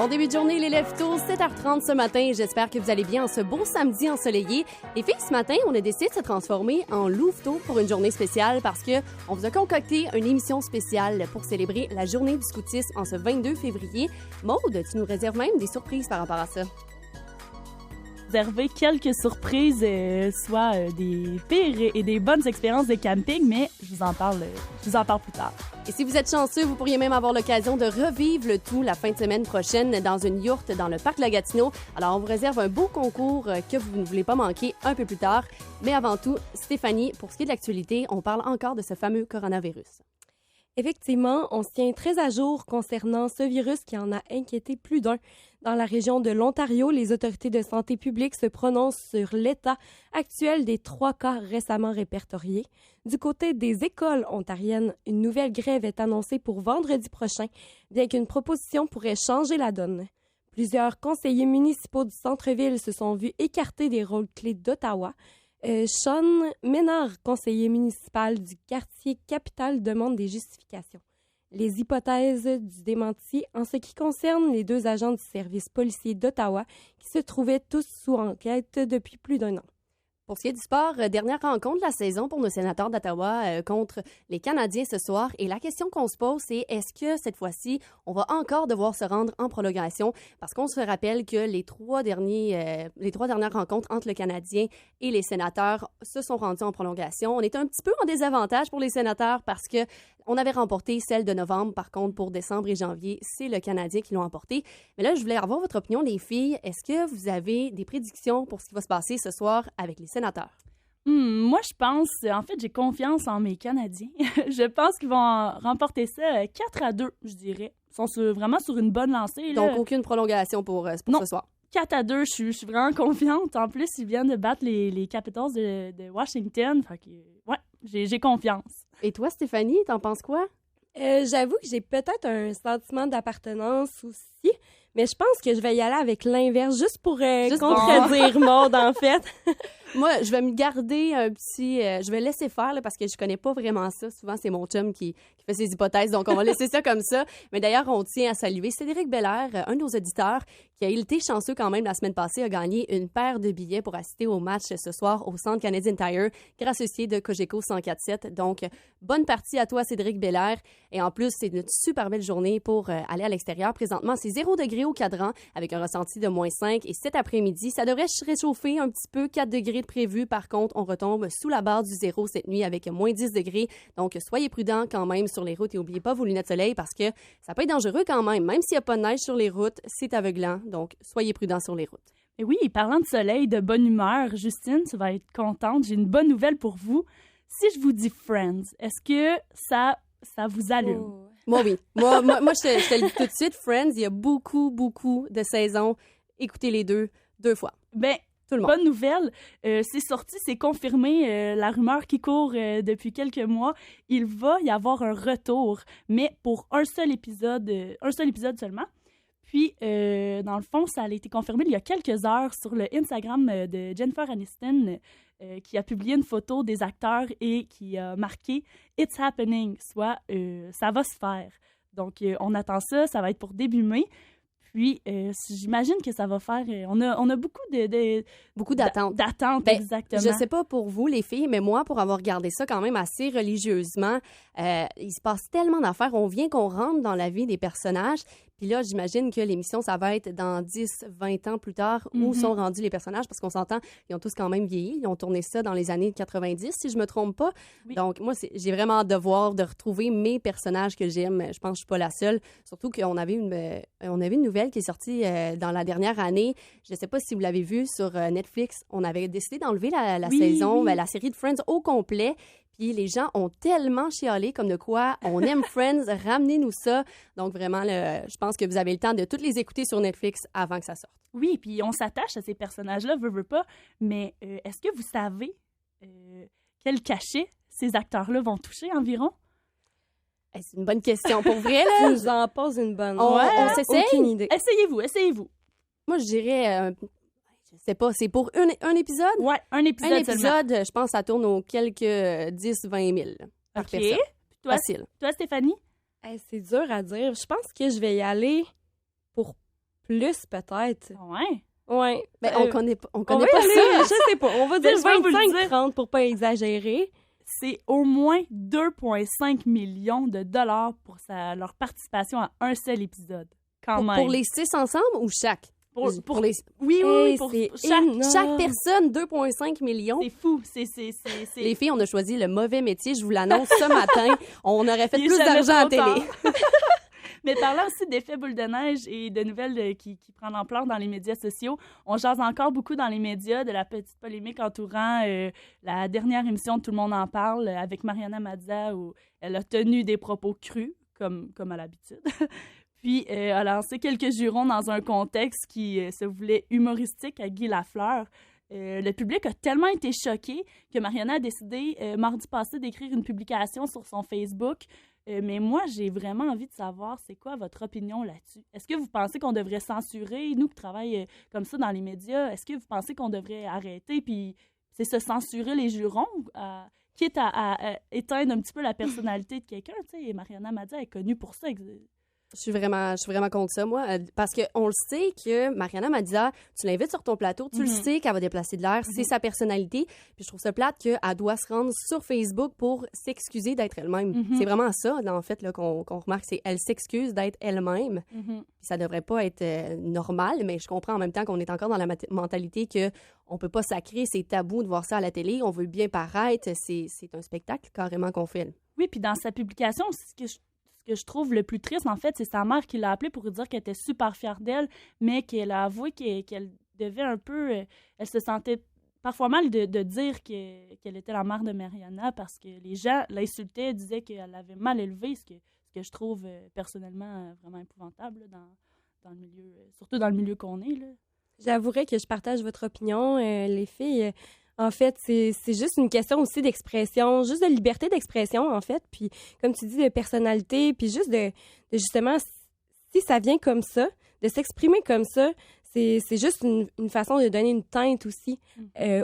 Bon début de journée, les lève-tôt, 7h30 ce matin. J'espère que vous allez bien en ce beau samedi ensoleillé. Les filles, ce matin, on a décidé de se transformer en louveteaux pour une journée spéciale parce que on vous a concocté une émission spéciale pour célébrer la journée du scoutisme en ce 22 février. Maude, tu nous réserves même des surprises par rapport à ça. Réserver quelques surprises, soit des pires et des bonnes expériences de camping, mais je vous en parle plus tard. Et si vous êtes chanceux, vous pourriez même avoir l'occasion de revivre le tout la fin de semaine prochaine dans une yourte dans le parc La Gatineau. Alors, on vous réserve un beau concours que vous ne voulez pas manquer un peu plus tard. Mais avant tout, Stéphanie, pour ce qui est de l'actualité, on parle encore de ce fameux coronavirus. Effectivement, on se tient très à jour concernant ce virus qui en a inquiété plus d'un. Dans la région de l'Ontario, les autorités de santé publique se prononcent sur l'état actuel des 3 cas récemment répertoriés. Du côté des écoles ontariennes, une nouvelle grève est annoncée pour vendredi prochain, bien qu'une proposition pourrait changer la donne. Plusieurs conseillers municipaux du centre-ville se sont vus écartés des rôles clés d'Ottawa. Sean Ménard, conseiller municipal du quartier Capitale, demande des justifications. Les hypothèses du démenti en ce qui concerne les 2 agents du service policier d'Ottawa qui se trouvaient tous sous enquête depuis plus d'1 an. Pour ce qui est du sport, dernière rencontre de la saison pour nos sénateurs d'Ottawa contre les Canadiens ce soir. Et la question qu'on se pose, c'est est-ce que cette fois-ci, on va encore devoir se rendre en prolongation? Parce qu'on se rappelle que les 3 dernières rencontres entre le Canadien et les sénateurs se sont rendues en prolongation. On est un petit peu en désavantage pour les sénateurs parce que on avait remporté celle de novembre. Par contre, pour décembre et janvier, c'est le Canadien qui l'ont emporté. Mais là, je voulais avoir votre opinion, les filles. Est-ce que vous avez des prédictions pour ce qui va se passer ce soir avec les sénateurs? Moi, je pense... En fait, j'ai confiance en mes Canadiens. Je pense qu'ils vont remporter ça 4-2, je dirais. Ils sont vraiment sur une bonne lancée. Là. Donc, aucune prolongation pour ce soir? 4-2, je suis vraiment confiante. En plus, ils viennent de battre les Capitals de Washington. Fait que, ouais, j'ai confiance. Et toi, Stéphanie, t'en penses quoi? J'avoue que j'ai peut-être un sentiment d'appartenance aussi, mais je pense que je vais y aller avec l'inverse, juste pour contredire Maude, en fait. Moi, je vais me garder un petit... je vais laisser faire, là, parce que je connais pas vraiment ça. Souvent, c'est mon chum qui fait ses hypothèses, donc on va laisser ça comme ça. Mais d'ailleurs, on tient à saluer Cédric Belair, un de nos auditeurs, qui a été chanceux quand même la semaine passée, a gagné une paire de billets pour assister au match ce soir au Centre Canadian Tire, grâce au site de Cogeco 104.7. Donc, bonne partie à toi, Cédric Belair. Et en plus, c'est une super belle journée pour aller à l'extérieur. Présentement, c'est 0 degré au cadran, avec un ressenti de -5. Et cet après-midi, ça devrait se réchauffer un petit peu, 4 degrés de prévu. Par contre, on retombe sous la barre du 0 cette nuit avec -10 degrés. Donc, soyez prudents quand même sur les routes et n'oubliez pas vos lunettes de soleil parce que ça peut être dangereux quand même. Même s'il n'y a pas de neige sur les routes, c'est aveuglant. Donc, soyez prudents sur les routes. Et oui, parlant de soleil, de bonne humeur, Justine, tu vas être contente. J'ai une bonne nouvelle pour vous. Si je vous dis Friends, est-ce que ça vous allume? Oh. Moi, oui. Moi, je te le dis tout de suite, Friends, il y a beaucoup de saisons. Écoutez les deux fois. Ben, tout le monde. Bonne nouvelle, c'est sorti, c'est confirmé, la rumeur qui court depuis quelques mois, il va y avoir un retour, mais pour un seul épisode seulement. Puis, dans le fond, ça a été confirmé il y a quelques heures sur le Instagram de Jennifer Aniston, qui a publié une photo des acteurs et qui a marqué « It's happening », soit ça va se faire. Donc, on attend ça, ça va être pour début mai. Puis, j'imagine que ça va faire... On a beaucoup d'attentes. D'attentes, exactement. Je sais pas pour vous, les filles, mais moi, pour avoir regardé ça quand même assez religieusement, il se passe tellement d'affaires. On vient qu'on rentre dans la vie des personnages. Puis là, j'imagine que l'émission, ça va être dans 10, 20 ans plus tard, où sont rendus les personnages, parce qu'on s'entend, ils ont tous quand même vieilli. Ils ont tourné ça dans les années 90, si je me trompe pas. Oui. Donc, moi, j'ai vraiment hâte de retrouver mes personnages que j'aime. Je pense que je suis pas la seule. Surtout qu'on avait une nouvelle qui est sortie dans la dernière année. Je sais pas si vous l'avez vue sur Netflix. On avait décidé d'enlever la saison, la série de Friends au complet. Puis les gens ont tellement chialé comme de quoi on aime Friends, ramenez-nous ça. Donc vraiment, je pense que vous avez le temps de toutes les écouter sur Netflix avant que ça sorte. Oui, puis on s'attache à ces personnages-là, veut pas. Mais est-ce que vous savez quel cachet ces acteurs-là vont toucher environ? C'est une bonne question. Pour vrai, là, tu nous en poses une bonne. On s'essaye? Aucune idée. Essayez-vous. Moi, je dirais... je sais pas, c'est pour un épisode? Ouais, un épisode seulement. Je pense que ça tourne aux quelques 10-20 000 par personne. Toi, facile. Toi, Stéphanie? C'est dur à dire. Je pense que je vais y aller pour plus, peut-être. Ouais. Ouais. Ben, on connaît pas On ça. va aller, je sais pas, on va dire Je vais vous le 25-30 pour pas exagérer. C'est au moins 2,5 millions de dollars pour leur participation à un seul épisode. Quand même. Pour les 6 ensemble ou chaque? Pour les... Oui, Hey, pour c'est chaque... énorme. Chaque personne, 2,5 millions. C'est fou. Les filles, on a choisi le mauvais métier. Je vous l'annonce ce matin. On aurait fait Il est plus jamais d'argent à trop télé. Mais parlant aussi d'effets boule de neige et de nouvelles qui prennent ampleur dans les médias sociaux, on jase encore beaucoup dans les médias de la petite polémique entourant la dernière émission de Tout le monde en parle avec Mariana Mazza où elle a tenu des propos crus, comme à l'habitude. Puis a lancé quelques jurons dans un contexte qui se voulait humoristique à Guy Lafleur. Le public a tellement été choqué que Mariana a décidé mardi passé d'écrire une publication sur son Facebook. Mais moi, j'ai vraiment envie de savoir c'est quoi votre opinion là-dessus. Est-ce que vous pensez qu'on devrait censurer, nous qui travaillons comme ça dans les médias, est-ce que vous pensez qu'on devrait arrêter puis c'est se censurer les jurons, quitte à éteindre un petit peu la personnalité de quelqu'un? Tu sais, Mariana Mazza est connue pour ça. Je suis vraiment contre ça, moi, parce qu'on le sait que Mariana Mazza, tu l'invites sur ton plateau, tu le sais qu'elle va déplacer de l'air, c'est sa personnalité, puis je trouve ça plate qu'elle doit se rendre sur Facebook pour s'excuser d'être elle-même. C'est vraiment ça, là, en fait, là, qu'on remarque, c'est elle s'excuse d'être elle-même. Puis ça devrait pas être normal, mais je comprends en même temps qu'on est encore dans la mentalité que on peut pas sacrer, c'est tabou de voir ça à la télé, on veut bien paraître, c'est un spectacle carrément qu'on fait. Oui, puis dans sa publication, ce que je trouve le plus triste, en fait, c'est sa mère qui l'a appelée pour lui dire qu'elle était super fière d'elle, mais qu'elle a avoué qu'elle devait un peu... elle se sentait parfois mal de dire qu'elle était la mère de Mariana parce que les gens l'insultaient, disaient qu'elle avait mal élevé, ce que je trouve personnellement vraiment épouvantable là, dans le milieu, surtout dans le milieu qu'on est. Là. J'avouerais que je partage votre opinion, les filles. En fait, c'est juste une question aussi d'expression, juste de liberté d'expression, en fait. Puis, comme tu dis, de personnalité, puis juste de justement, si ça vient comme ça, de s'exprimer comme ça, c'est juste une façon de donner une teinte aussi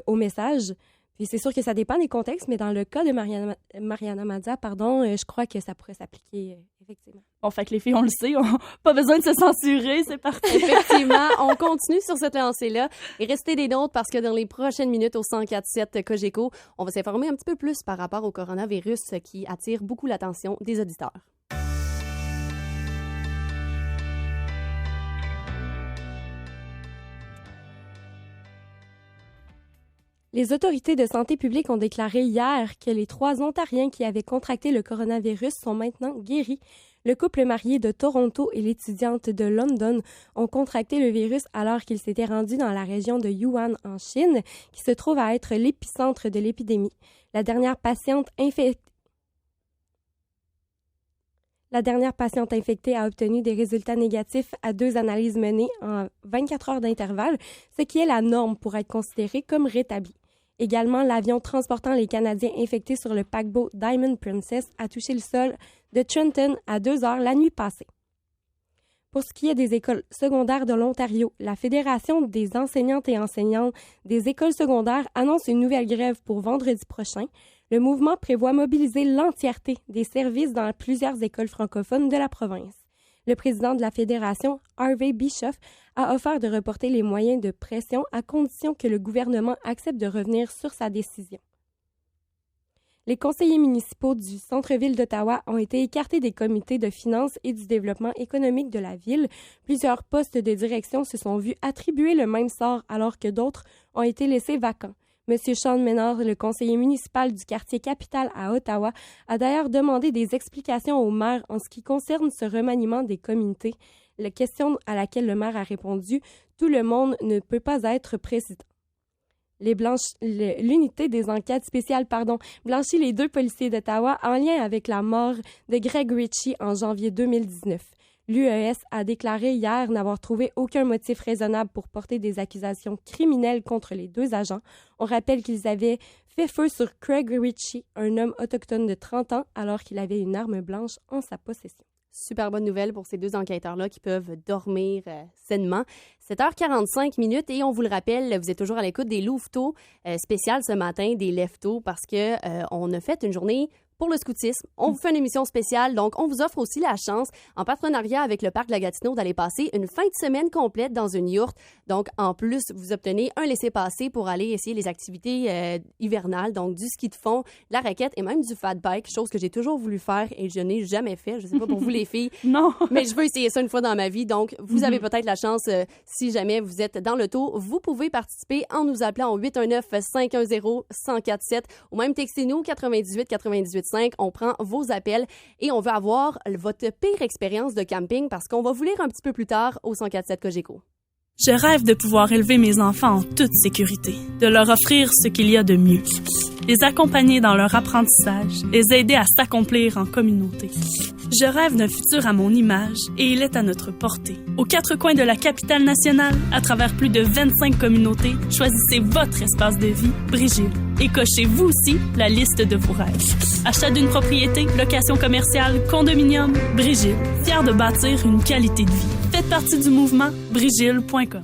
au message. Puis c'est sûr que ça dépend des contextes, mais dans le cas de Mariana Mazza, je crois que ça pourrait s'appliquer, effectivement. Bon, fait que les filles, on le sait, pas besoin de se censurer, c'est parti. Effectivement, on continue sur cette lancée-là et restez des nôtres parce que dans les prochaines minutes au 104.7 Cogeco, on va s'informer un petit peu plus par rapport au coronavirus qui attire beaucoup l'attention des auditeurs. Les autorités de santé publique ont déclaré hier que les 3 Ontariens qui avaient contracté le coronavirus sont maintenant guéris. Le couple marié de Toronto et l'étudiante de London ont contracté le virus alors qu'ils s'étaient rendus dans la région de Wuhan en Chine, qui se trouve à être l'épicentre de l'épidémie. La dernière patiente infectée a obtenu des résultats négatifs à 2 analyses menées en 24 heures d'intervalle, ce qui est la norme pour être considéré comme rétabli. Également, l'avion transportant les Canadiens infectés sur le paquebot Diamond Princess a touché le sol de Trenton à 2 heures la nuit passée. Pour ce qui est des écoles secondaires de l'Ontario, la Fédération des enseignantes et enseignants des écoles secondaires annonce une nouvelle grève pour vendredi prochain. Le mouvement prévoit mobiliser l'entièreté des services dans plusieurs écoles francophones de la province. Le président de la Fédération, Harvey Bischoff, a offert de reporter les moyens de pression à condition que le gouvernement accepte de revenir sur sa décision. Les conseillers municipaux du centre-ville d'Ottawa ont été écartés des comités de finances et du développement économique de la ville. Plusieurs postes de direction se sont vus attribuer le même sort alors que d'autres ont été laissés vacants. M. Sean Ménard, le conseiller municipal du quartier Capitale à Ottawa, a d'ailleurs demandé des explications au maire en ce qui concerne ce remaniement des comités. La question à laquelle le maire a répondu « Tout le monde ne peut pas être président ». L'unité des enquêtes spéciales blanchit les 2 policiers d'Ottawa en lien avec la mort de Greg Ritchie en janvier 2019. L'UES a déclaré hier n'avoir trouvé aucun motif raisonnable pour porter des accusations criminelles contre les 2 agents. On rappelle qu'ils avaient fait feu sur Craig Ritchie, un homme autochtone de 30 ans, alors qu'il avait une arme blanche en sa possession. Super bonne nouvelle pour ces 2 enquêteurs-là qui peuvent dormir sainement. 7h45 et on vous le rappelle, vous êtes toujours à l'écoute des louveteaux spéciales ce matin, des lève-tôt, parce que on a fait une journée pour le scoutisme. On vous fait une émission spéciale, donc on vous offre aussi la chance, en partenariat avec le Parc de la Gatineau, d'aller passer une fin de semaine complète dans une yourte. Donc, en plus, vous obtenez un laissez-passer pour aller essayer les activités hivernales, donc du ski de fond, la raquette et même du fat bike, chose que j'ai toujours voulu faire et je n'ai jamais fait. Je sais pas pour vous les filles, Non. mais je veux essayer ça une fois dans ma vie. Donc, vous avez peut-être la chance, si jamais vous êtes dans l'auto, vous pouvez participer en nous appelant au 819-510-1047 ou même textez-nous 98-98-5. On prend vos appels et on veut avoir votre pire expérience de camping parce qu'on va vous lire un petit peu plus tard au 104.7 Cogeco. Je rêve de pouvoir élever mes enfants en toute sécurité, de leur offrir ce qu'il y a de mieux, les accompagner dans leur apprentissage, les aider à s'accomplir en communauté. Je rêve d'un futur à mon image et il est à notre portée. Aux quatre coins de la capitale nationale, à travers plus de 25 communautés, choisissez votre espace de vie, Brigile, et cochez vous aussi la liste de vos rêves. Achat d'une propriété, location commerciale, condominium, Brigile, fier de bâtir une qualité de vie. Faites partie du mouvement brigile.com.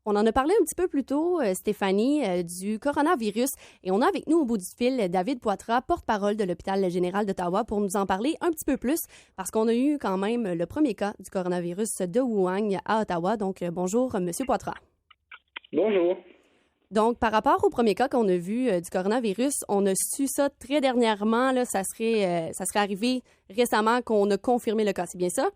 On en a parlé un petit peu plus tôt, Stéphanie, du coronavirus. Et on a avec nous au bout du fil David Poitras, porte-parole de l'hôpital général d'Ottawa, pour nous en parler un petit peu plus, parce qu'on a eu quand même le premier cas du coronavirus de Wuhan à Ottawa. Donc, bonjour, Monsieur Poitras. Bonjour. Donc, par rapport au premier cas qu'on a vu du coronavirus, on a su ça très dernièrement. Là, ça serait arrivé récemment qu'on a confirmé le cas. C'est bien ça?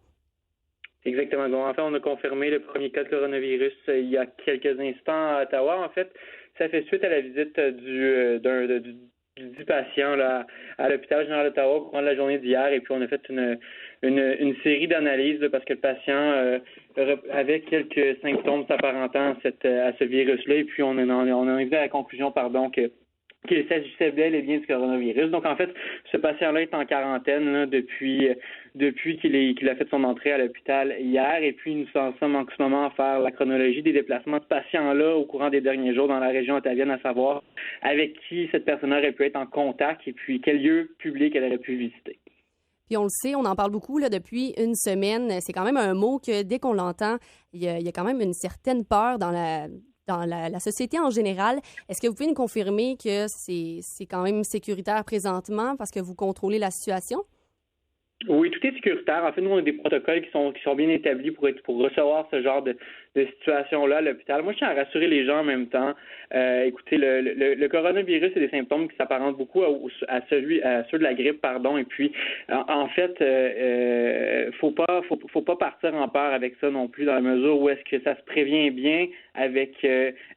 Exactement. Bon, en fait, on a confirmé le premier cas de coronavirus il y a quelques instants à Ottawa. En fait, ça fait suite à la visite du patient là, à l'hôpital général d'Ottawa au courant de la journée d'hier. Et puis, on a fait une série d'analyses là, parce que le patient avait quelques symptômes s'apparentant à ce virus-là. Et puis, on est arrivé à la conclusion, qu'il s'agissait bel et bien du coronavirus. Donc, en fait, ce patient-là est en quarantaine là, depuis qu'il a fait son entrée à l'hôpital hier. Et puis, nous en sommes en ce moment à faire la chronologie des déplacements de patients-là au courant des derniers jours dans la région ottavienne, à savoir avec qui cette personne aurait pu être en contact et puis quel lieu public elle aurait pu visiter. Puis on le sait, on en parle beaucoup là, depuis une semaine. C'est quand même un mot que, dès qu'on l'entend, il y a quand même une certaine peur dans la société en général. Est-ce que vous pouvez nous confirmer que c'est quand même sécuritaire présentement parce que vous contrôlez la situation? Oui, tout est sécuritaire. En fait, nous, on a des protocoles qui sont bien établis pour recevoir ce genre de situation-là à l'hôpital. Moi, je tiens à rassurer les gens en même temps. Écoutez, le coronavirus, c'est des symptômes qui s'apparentent beaucoup à ceux de la grippe, pardon. Et puis, en fait, faut pas partir en peur avec ça non plus, dans la mesure où est-ce que ça se prévient bien avec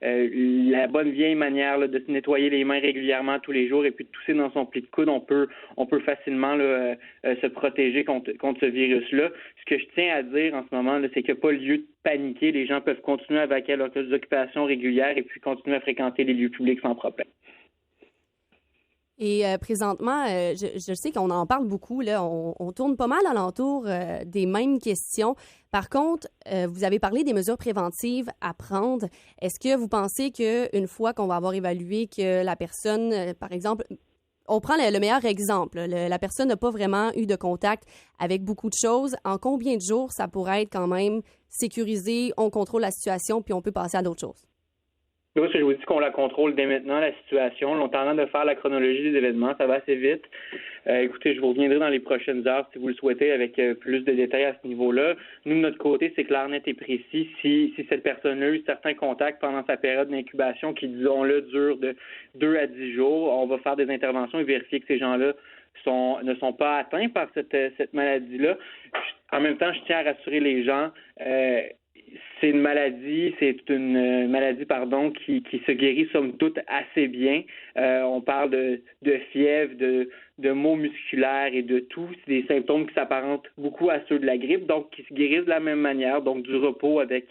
la bonne vieille manière là, de se nettoyer les mains régulièrement tous les jours et puis de tousser dans son pli de coude. On peut facilement là, se protéger contre ce virus-là. Ce que je tiens à dire en ce moment, là, c'est qu'il n'y a pas lieu de paniquer. Les gens peuvent continuer à vaquer à leurs occupations régulières et puis continuer à fréquenter les lieux publics sans problème. Et présentement, je sais qu'on en parle beaucoup, là, on tourne pas mal alentour des mêmes questions. Par contre, vous avez parlé des mesures préventives à prendre. Est-ce que vous pensez qu'une fois qu'on va avoir évalué que la personne, par exemple, on prend le meilleur exemple, la personne n'a pas vraiment eu de contact avec beaucoup de choses, en combien de jours ça pourrait être quand même sécurisé, on contrôle la situation, puis on peut passer à d'autres choses? Moi, je vous dis qu'on la contrôle dès maintenant, la situation. On est en train de faire la chronologie des événements. Ça va assez vite. Écoutez, je vous reviendrai dans les prochaines heures, si vous le souhaitez, avec plus de détails à ce niveau-là. Nous, de notre côté, c'est clair, net et précis. Si cette personne a eu certains contacts pendant sa période d'incubation qui, disons-le, dure de 2 à 10 jours, on va faire des interventions et vérifier que ces gens-là ne sont pas atteints par cette maladie-là. En même temps, je tiens à rassurer les gens. C'est une maladie qui se guérit somme toute assez bien. On parle de fièvre, de maux musculaires et de tout. C'est des symptômes qui s'apparentent beaucoup à ceux de la grippe, donc qui se guérissent de la même manière, donc du repos avec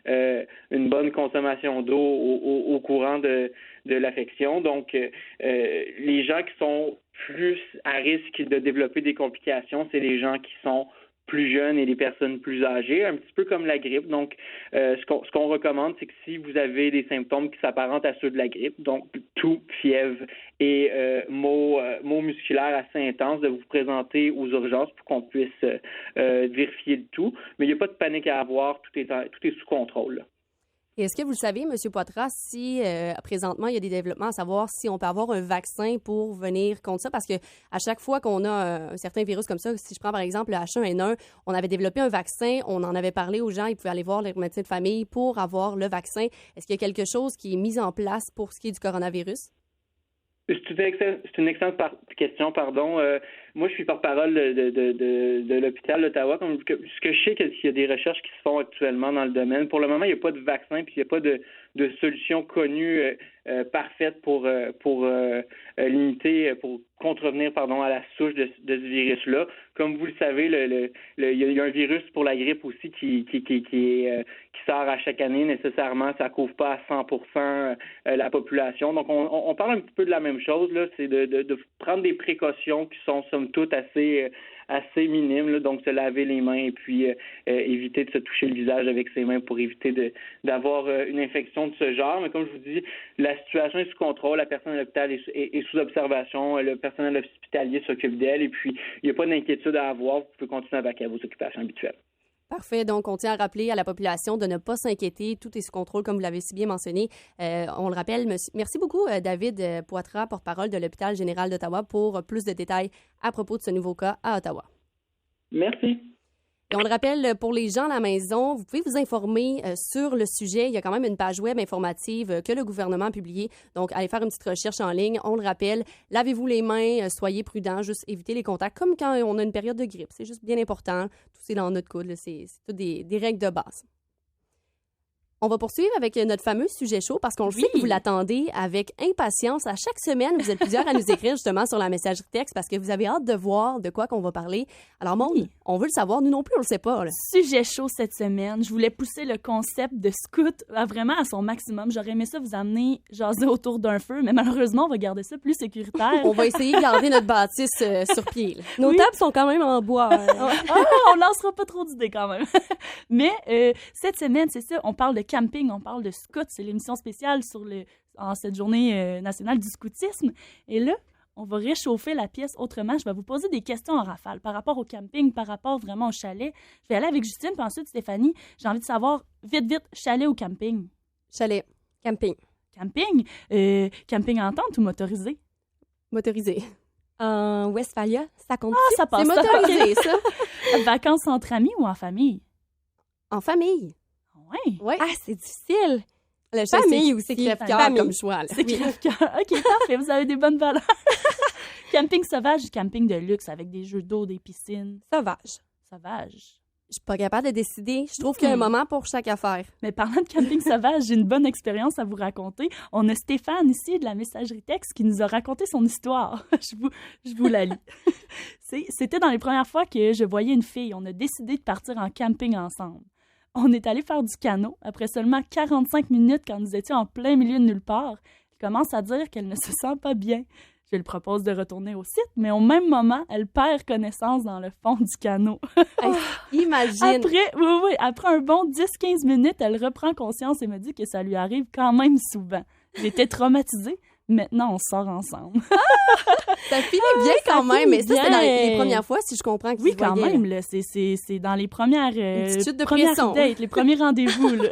une bonne consommation d'eau au courant de l'affection. Donc, les gens qui sont plus à risque de développer des complications, c'est les gens qui sont plus jeunes et les personnes plus âgées, un petit peu comme la grippe. Donc, ce qu'on recommande, c'est que si vous avez des symptômes qui s'apparentent à ceux de la grippe, donc toux, fièvre et maux musculaires assez intenses, de vous présenter aux urgences pour qu'on puisse vérifier le tout. Mais il n'y a pas de panique à avoir, tout est sous contrôle. Et est-ce que vous le savez, M. Poitras, si présentement, il y a des développements à savoir si on peut avoir un vaccin pour venir contre ça? Parce que à chaque fois qu'on a un certain virus comme ça, si je prends par exemple le H1N1, on avait développé un vaccin, on en avait parlé aux gens, ils pouvaient aller voir les médecins de famille pour avoir le vaccin. Est-ce qu'il y a quelque chose qui est mis en place pour ce qui est du coronavirus? C'est une excellente question, pardon. Moi, je suis porte-parole de l'hôpital d'Ottawa. Ce que je sais, qu'il y a des recherches qui se font actuellement dans le domaine. Pour le moment, il n'y a pas de vaccin, puis il n'y a pas de solution connue parfaite pour limiter, pour contrevenir, à la souche de ce virus-là. Comme vous le savez, il y a un virus pour la grippe aussi qui sort à chaque année. Nécessairement, ça couvre pas à 100% la population. Donc, on parle un petit peu de la même chose, là. C'est de prendre des précautions qui sont, somme toute, assez minimes, là. Donc, se laver les mains et puis éviter de se toucher le visage avec ses mains pour éviter d'avoir une infection de ce genre. Mais comme je vous dis, la situation est sous contrôle. La personne à l'hôpital est sous observation. Le personnel hospitalier s'occupe d'elle. Et puis, il n'y a pas d'inquiétude à avoir. Vous pouvez continuer avec vos occupations habituelles. Parfait. Donc, on tient à rappeler à la population de ne pas s'inquiéter. Tout est sous contrôle, comme vous l'avez si bien mentionné. On le rappelle. Merci beaucoup, David Poitras, porte-parole de l'Hôpital général d'Ottawa, pour plus de détails à propos de ce nouveau cas à Ottawa. Merci. Et on le rappelle, pour les gens à la maison, vous pouvez vous informer sur le sujet. Il y a quand même une page web informative que le gouvernement a publiée. Donc, allez faire une petite recherche en ligne. On le rappelle, lavez-vous les mains, soyez prudents, juste évitez les contacts, comme quand on a une période de grippe. C'est juste bien important. Tousser dans notre coude, là, c'est toutes des règles de base. On va poursuivre avec notre fameux sujet chaud parce qu'on le sait que vous l'attendez avec impatience. À chaque semaine, vous êtes plusieurs à nous écrire justement sur la messagerie texte parce que vous avez hâte de voir de quoi qu'on va parler. Alors, Maude, on veut le savoir. Nous non plus, on le sait pas, là. Sujet chaud cette semaine. Je voulais pousser le concept de scout vraiment à son maximum. J'aurais aimé ça vous amener jaser autour d'un feu, mais malheureusement, on va garder ça plus sécuritaire. On va essayer de garder notre bâtisse sur pied, là. Nos tables sont quand même en bois. On lancera pas trop d'idées quand même. Mais cette semaine, c'est ça, on parle de camping, on parle de scout. C'est l'émission spéciale en cette journée nationale du scoutisme. Et là, on va réchauffer la pièce autrement. Je vais vous poser des questions en rafale par rapport au camping, par rapport vraiment au chalet. Je vais aller avec Justine, puis ensuite Stéphanie. J'ai envie de savoir, vite, chalet ou camping? Chalet. Camping. Camping? Camping en tente ou motorisé? Motorisé. En Westphalia, ça compte. Ah, ça passe. C'est motorisé, ça. Vacances entre amis ou en famille? En famille. Oui. Ouais. Ah, c'est difficile. La famille aussi. C'est crève-cœur comme choix, là. C'est crève-cœur. OK, parfait. Vous avez des bonnes valeurs. Camping sauvage ou camping de luxe avec des jeux d'eau, des piscines? Sauvage. Sauvage. Je suis pas capable de décider. Je trouve qu'il y a un moment pour chaque affaire. Mais parlant de camping sauvage, j'ai une bonne expérience à vous raconter. On a Stéphane ici de la messagerie texte qui nous a raconté son histoire. je vous la lis. C'était dans les premières fois que je voyais une fille. On a décidé de partir en camping ensemble. On est allé faire du canot. Après seulement 45 minutes, quand nous étions en plein milieu de nulle part, elle commence à dire qu'elle ne se sent pas bien. Je lui propose de retourner au site, mais au même moment, elle perd connaissance dans le fond du canot. Hey, imagine! Après un bon 10-15 minutes, elle reprend conscience et me dit que ça lui arrive quand même souvent. J'étais traumatisée. Maintenant, on sort ensemble. Ça finit bien quand même, mais ça, c'était dans les premières fois, si je comprends que oui, quand même, là. C'est dans les premières chute de premières pression. dates, les premiers rendez-vous, là.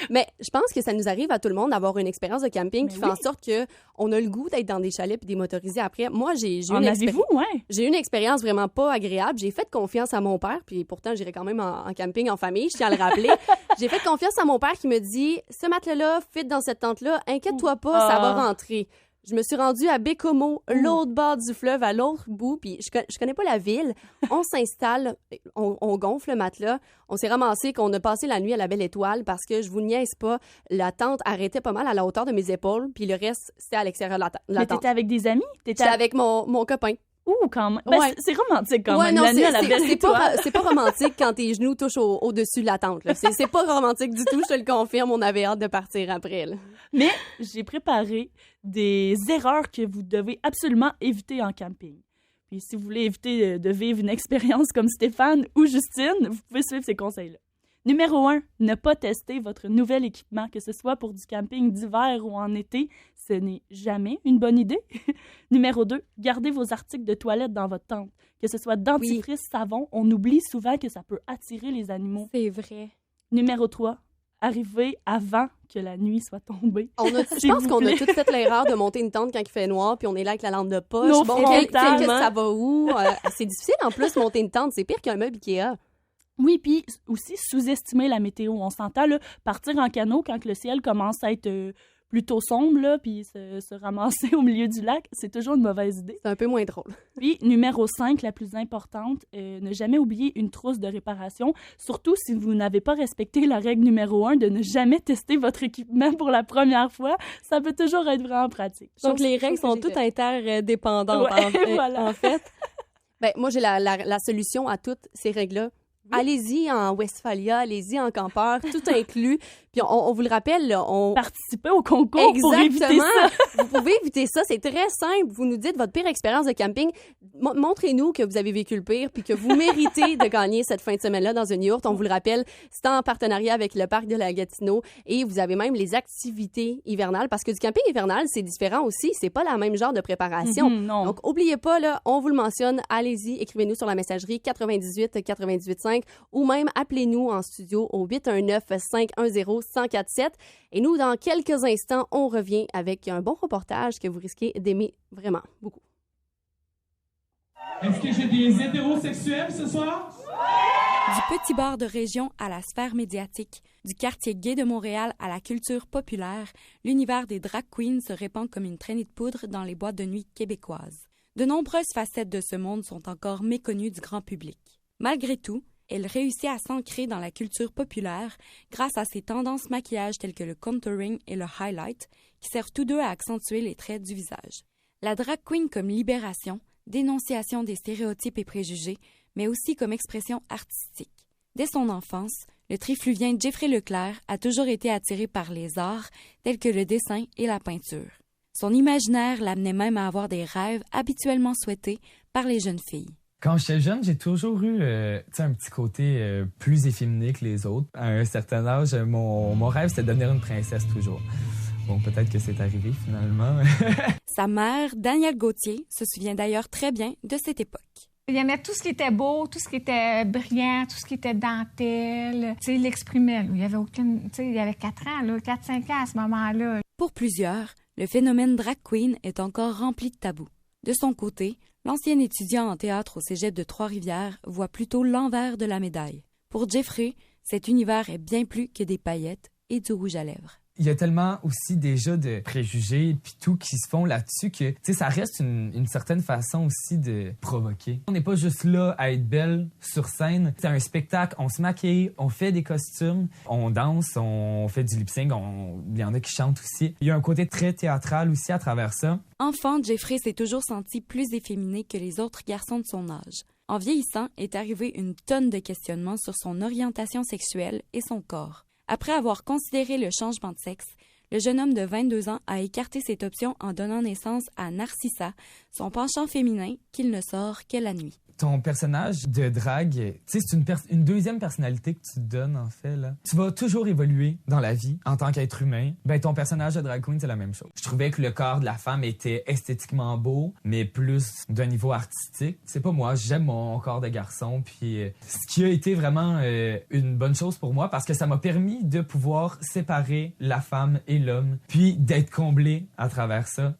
Mais je pense que ça nous arrive à tout le monde d'avoir une expérience de camping qui fait en sorte qu'on a le goût d'être dans des chalets et des motorisés après. Moi, j'ai eu une expérience vraiment pas agréable. J'ai fait confiance à mon père, puis pourtant, j'irais quand même en camping en famille, je tiens à le rappeler. J'ai fait confiance à mon père qui me dit « Ce matelas-là, fit dans cette tente-là, inquiète-toi pas, ça va rentrer. » Je me suis rendue à Bécomo, l'autre bord du fleuve, à l'autre bout, puis je connais pas la ville. On s'installe, on gonfle le matelas. On s'est ramassé qu'on a passé la nuit à la Belle Étoile parce que je vous niaise pas, la tente arrêtait pas mal à la hauteur de mes épaules, puis le reste, c'était à l'extérieur de la tente. Mais t'étais avec des amis? J'étais avec mon copain. Ouh, quand même. Ben, ouais. C'est romantique quand même, non, la nuit à la Belle Étoile. C'est pas romantique quand tes genoux touchent au-dessus de la tente. Là. C'est pas romantique du tout, je te le confirme. On avait hâte de partir après. Là. Mais j'ai préparé des erreurs que vous devez absolument éviter en camping. Puis si vous voulez éviter de vivre une expérience comme Stéphane ou Justine, vous pouvez suivre ces conseils-là. Numéro 1, ne pas tester votre nouvel équipement, que ce soit pour du camping d'hiver ou en été. Ce n'est jamais une bonne idée. Numéro 2, gardez vos articles de toilette dans votre tente. Que ce soit dentifrice, savon, on oublie souvent que ça peut attirer les animaux. C'est vrai. Numéro 3, arriver avant que la nuit soit tombée. Je pense qu'on a toutes fait l'erreur de monter une tente quand il fait noir, puis on est là avec la lampe de poche. Nos Qu'est-ce que frontales. ça va où? C'est difficile en plus monter une tente. C'est pire qu'un meuble Ikea. Oui, puis aussi sous-estimer la météo. On s'entend, là, partir en canot quand le ciel commence à être plutôt sombre, là, puis se ramasser au milieu du lac, c'est toujours une mauvaise idée. C'est un peu moins drôle. Puis, numéro 5, la plus importante, ne jamais oublier une trousse de réparation, surtout si vous n'avez pas respecté la règle numéro 1 de ne jamais tester votre équipement pour la première fois. Ça peut toujours être vraiment pratique. Donc, les règles sont toutes interdépendantes, Ouais, voilà. en fait. Ben, moi, j'ai la solution à toutes ces règles-là. Allez-y en Westphalia, allez-y en campeur, tout inclus. Puis on vous le rappelle, là, Participer au concours pour éviter ça. Vous pouvez éviter ça, c'est très simple. Vous nous dites votre pire expérience de camping. Montrez-nous que vous avez vécu le pire puis que vous méritez de gagner cette fin de semaine-là dans une yourte. On vous le rappelle, c'est en partenariat avec le parc de la Gatineau et vous avez même les activités hivernales parce que du camping hivernal, c'est différent aussi. C'est pas la même genre de préparation. Non. Donc, oubliez pas, là, on vous le mentionne. Allez-y, écrivez-nous sur la messagerie 98 98 5 ou même appelez-nous en studio au 819-510-1047. Et nous, dans quelques instants, on revient avec un bon reportage que vous risquez d'aimer vraiment beaucoup. Est-ce que j'ai des hétérosexuels ce soir? Du petit bar de région à la sphère médiatique, du quartier gay de Montréal à la culture populaire, l'univers des drag queens se répand comme une traînée de poudre dans les boîtes de nuit québécoises. De nombreuses facettes de ce monde sont encore méconnues du grand public. Malgré tout, elle réussit à s'ancrer dans la culture populaire grâce à ses tendances maquillage telles que le contouring et le highlight, qui servent tous deux à accentuer les traits du visage. La drag queen comme libération, dénonciation des stéréotypes et préjugés, mais aussi comme expression artistique. Dès son enfance, le trifluvien Jeffrey Leclerc a toujours été attiré par les arts tels que le dessin et la peinture. Son imaginaire l'amenait même à avoir des rêves habituellement souhaités par les jeunes filles. Quand j'étais jeune, j'ai toujours eu un petit côté plus efféminé que les autres. À un certain âge, mon rêve, c'était de devenir une princesse toujours. Bon, peut-être que c'est arrivé finalement. Sa mère, Danielle Gauthier, se souvient d'ailleurs très bien de cette époque. Il aimait tout ce qui était beau, tout ce qui était brillant, tout ce qui était dentelle. Tu sais, il l'exprimait. Il y avait aucune... Tu sais, il y avait 4 ans, 4-5 ans à ce moment-là. Pour plusieurs, le phénomène drag queen est encore rempli de tabous. De son côté, l'ancien étudiant en théâtre au cégep de Trois-Rivières voit plutôt l'envers de la médaille. Pour Jeffrey, cet univers est bien plus que des paillettes et du rouge à lèvres. Il y a tellement aussi déjà de préjugés et tout qui se font là-dessus que ça reste une certaine façon aussi de provoquer. On n'est pas juste là à être belle sur scène. C'est un spectacle, on se maquille, on fait des costumes, on danse, on fait du lip-sync, il y en a qui chantent aussi. Il y a un côté très théâtral aussi à travers ça. Enfant, Jeffrey s'est toujours senti plus efféminé que les autres garçons de son âge. En vieillissant, est arrivé une tonne de questionnements sur son orientation sexuelle et son corps. Après avoir considéré le changement de sexe, le jeune homme de 22 ans a écarté cette option en donnant naissance à Narcissa, son penchant féminin qu'il ne sort que la nuit. Ton personnage de drague, c'est une deuxième personnalité que tu te donnes, en fait, là. Tu vas toujours évoluer dans la vie en tant qu'être humain. Ben, ton personnage de drag queen, c'est la même chose. Je trouvais que le corps de la femme était esthétiquement beau, mais plus d'un niveau artistique. C'est pas moi, j'aime mon corps de garçon, puis ce qui a été vraiment une bonne chose pour moi, parce que ça m'a permis de pouvoir séparer la femme et l'homme, puis d'être comblé à travers ça.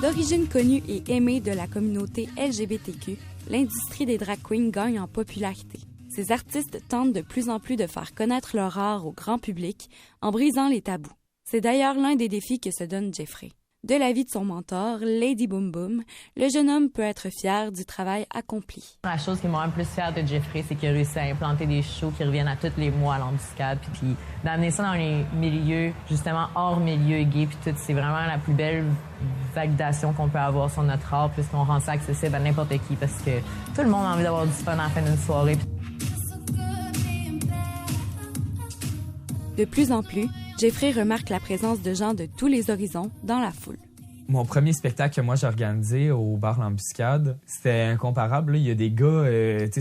D'origine connue et aimée de la communauté LGBTQ, l'industrie des drag queens gagne en popularité. Ces artistes tentent de plus en plus de faire connaître leur art au grand public en brisant les tabous. C'est d'ailleurs l'un des défis que se donne Jeffrey. De l'avis de son mentor, Lady Boom Boom, le jeune homme peut être fier du travail accompli. La chose qui m'a le plus fière de Jeffrey, c'est qu'il a réussi à implanter des shows qui reviennent à tous les mois à l'embuscade, puis d'amener ça dans les milieux, justement hors milieu gay, puis tout. C'est vraiment la plus belle validation qu'on peut avoir sur notre art, puisqu'on rend ça accessible à n'importe qui, parce que tout le monde a envie d'avoir du fun à la fin d'une soirée. De plus en plus, Jeffrey remarque la présence de gens de tous les horizons dans la foule. Mon premier spectacle que moi j'ai organisé au bar L'Embuscade, c'était incomparable. Là. Il y a des gars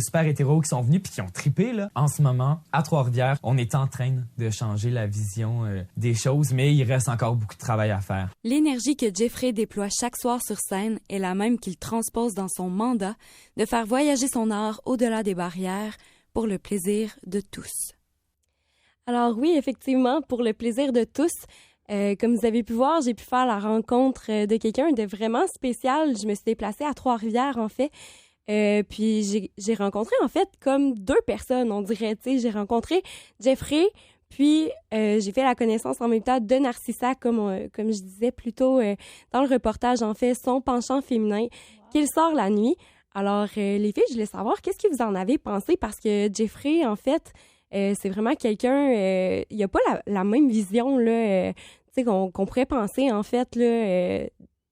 super hétéros qui sont venus puis qui ont trippé. Là. En ce moment, à Trois-Rivières, on est en train de changer la vision des choses, mais il reste encore beaucoup de travail à faire. L'énergie que Jeffrey déploie chaque soir sur scène est la même qu'il transpose dans son mandat de faire voyager son art au-delà des barrières pour le plaisir de tous. Alors oui, effectivement, pour le plaisir de tous, comme vous avez pu voir, j'ai pu faire la rencontre de quelqu'un de vraiment spécial. Je me suis déplacée à Trois-Rivières, en fait. Puis j'ai rencontré, en fait, comme 2 personnes, on dirait. Tu sais, j'ai rencontré Jeffrey, puis j'ai fait la connaissance en même temps de Narcissa, comme je disais plus tôt dans le reportage, en fait, son penchant féminin, qu'il sort la nuit. Alors, les filles, je voulais savoir, qu'est-ce que vous en avez pensé? Parce que Jeffrey, en fait, c'est vraiment quelqu'un... il n'a pas la même vision, là... qu'on pourrait penser, en fait, là,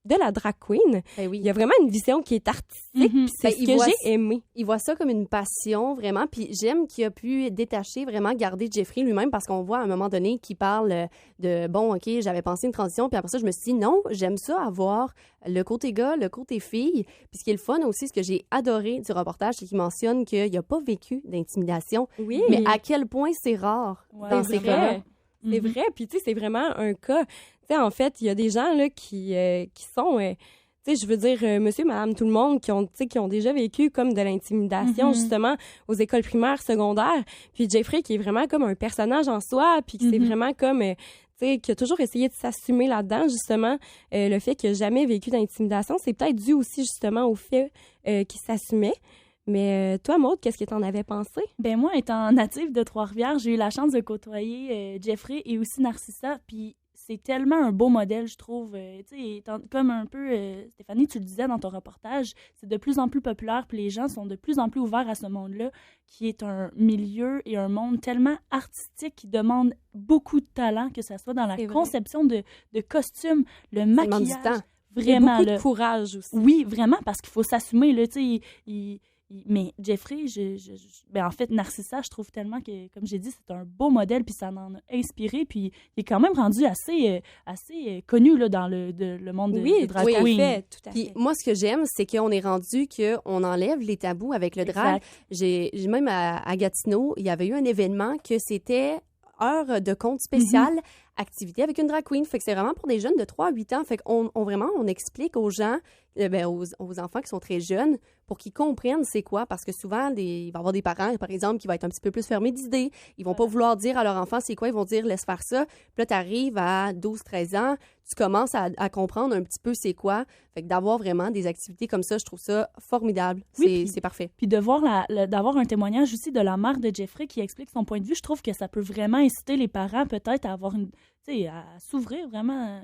de la drag queen. Ben oui. Il y a vraiment une vision qui est artistique, puis c'est ce que j'ai aimé. Il voit ça comme une passion, vraiment, puis j'aime qu'il a pu détacher, vraiment garder Jeffrey lui-même, parce qu'on voit à un moment donné qu'il parle de, bon, OK, j'avais pensé une transition, puis après ça, je me suis dit, non, j'aime ça avoir le côté gars, le côté fille. Puis ce qui est le fun aussi, ce que j'ai adoré du reportage, c'est qu'il mentionne qu'il n'a pas vécu d'intimidation, oui. Mais à quel point c'est rare dans ces cas-là. C'est vrai, puis tu sais, c'est vraiment un cas. Tu sais, en fait, il y a des gens là qui sont, tu sais, je veux dire, monsieur, madame, tout le monde, qui ont déjà vécu comme de l'intimidation, justement, aux écoles primaires, secondaires. Puis Jeffrey, qui est vraiment comme un personnage en soi, puis c'est vraiment comme, tu sais, qui a toujours essayé de s'assumer là-dedans, justement. Le fait qu'il n'a jamais vécu d'intimidation, c'est peut-être dû aussi, justement, au fait qu'il s'assumait. Mais toi, Maude, qu'est-ce que tu en avais pensé? Ben moi, étant native de Trois-Rivières, j'ai eu la chance de côtoyer Jeffrey et aussi Narcissa, puis c'est tellement un beau modèle, je trouve. Tu sais, comme un peu, Stéphanie, tu le disais dans ton reportage, c'est de plus en plus populaire, puis les gens sont de plus en plus ouverts à ce monde-là, qui est un milieu et un monde tellement artistique qui demande beaucoup de talent, que ce soit dans la conception de costumes, le maquillage. Du temps. Vraiment, et beaucoup de courage aussi. Oui, vraiment, parce qu'il faut s'assumer, là, tu sais, mais Jeffrey, ben en fait, Narcissa, je trouve tellement que, comme j'ai dit, c'est un beau modèle, puis ça m'en a inspiré, puis il est quand même rendu assez connu là, dans le monde de drag queen. Oui, tout à fait. Puis moi, ce que j'aime, c'est qu'on est rendu qu'on enlève les tabous avec le drag. J'ai même à Gatineau, il y avait eu un événement que c'était heure de compte spécial, activité avec une drag queen. Fait que c'est vraiment pour des jeunes de 3 à 8 ans. Fait qu'on on explique aux gens, aux enfants qui sont très jeunes, pour qu'ils comprennent c'est quoi. Parce que souvent, il va y avoir des parents, par exemple, qui vont être un petit peu plus fermés d'idées. Ils vont pas vouloir dire à leur enfant c'est quoi. Ils vont dire laisse faire ça. Puis là, tu arrives à 12-13 ans, tu commences à comprendre un petit peu c'est quoi. Fait que d'avoir vraiment des activités comme ça, je trouve ça formidable. C'est parfait. Puis de voir d'avoir un témoignage aussi de la mère de Jeffrey qui explique son point de vue, je trouve que ça peut vraiment inciter les parents peut-être à avoir à s'ouvrir vraiment,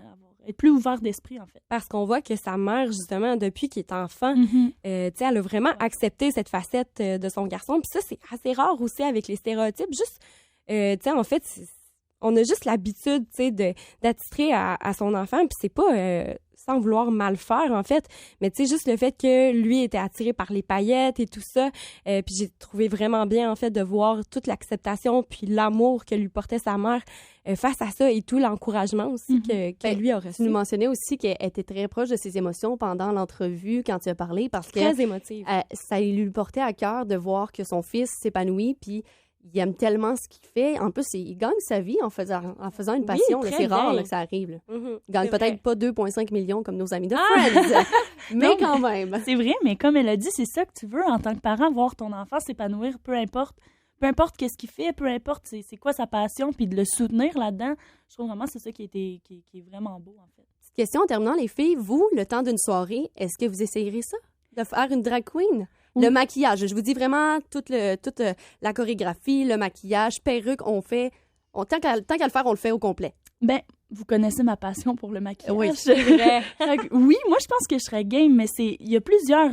être plus ouvert d'esprit, en fait. Parce qu'on voit que sa mère, justement, depuis qu'il est enfant, elle a vraiment accepté cette facette de son garçon. Puis ça, c'est assez rare aussi avec les stéréotypes. Juste, en fait, on a juste l'habitude, d'attitrer à son enfant. Puis c'est pas sans vouloir mal faire, en fait. Mais tu sais, juste le fait que lui était attiré par les paillettes et tout ça. Puis j'ai trouvé vraiment bien, en fait, de voir toute l'acceptation puis l'amour que lui portait sa mère face à ça et tout l'encouragement aussi que lui a reçu. Tu nous mentionnais aussi qu'elle était très proche de ses émotions pendant l'entrevue quand tu as parlé parce que très émotive. Ça lui portait à cœur de voir que son fils s'épanouit puis il aime tellement ce qu'il fait. En plus, il gagne sa vie en faisant une passion. Oui, c'est rare que ça arrive. Là. Il gagne peut-être pas 2,5 millions comme nos amis de Friends, mais non, quand même. C'est vrai, mais comme elle a dit, c'est ça que tu veux en tant que parent, voir ton enfant s'épanouir, peu importe qu'est-ce qu'il fait, peu importe c'est quoi sa passion, puis de le soutenir là-dedans. Je trouve vraiment que c'est ça qui est vraiment beau, en fait. Petite question en terminant, les filles, vous, le temps d'une soirée, est-ce que vous essayerez ça? De faire une drag queen? Le maquillage, je vous dis vraiment toute la chorégraphie, le maquillage, perruque, tant qu'à le faire, on le fait au complet. Ben, vous connaissez ma passion pour le maquillage. Oui, c'est vrai. Oui, moi, je pense que je serais game, mais il y a plusieurs...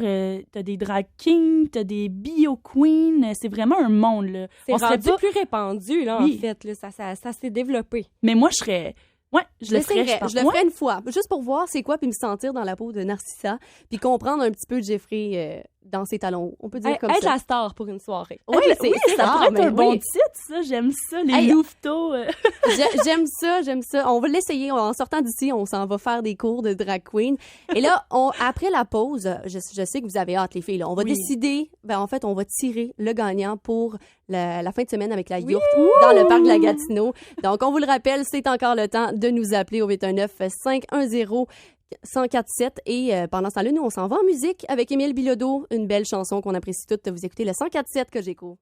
t'as des drag kings, t'as des bio queens, c'est vraiment un monde, là. C'est rendu plus répandu, là, en fait. Là, ça s'est développé. Mais moi, je serais... Ouais, je le ferais une fois, juste pour voir c'est quoi, puis me sentir dans la peau de Narcissa, puis comprendre un petit peu Jeffrey dans ses talons hauts. On peut dire comme Être ça. la star pour une soirée. Oui, c'est ça rare, pourrait être mais un bon oui. titre, ça. J'aime ça, les Hey, louveteaux. J'aime ça. On va l'essayer. En sortant d'ici, on s'en va faire des cours de drag queen. Et là, après la pause, je sais que vous avez hâte, les filles. Là, on va décider, en fait, on va tirer le gagnant pour la fin de semaine avec la yourte dans le parc de la Gatineau. Donc, on vous le rappelle, c'est encore le temps de nous appeler au 819-510-1047. Et pendant ce temps-là, nous, on s'en va en musique avec Émile Bilodeau, une belle chanson qu'on apprécie toutes. Vous écoutez le 1047 Cogeco.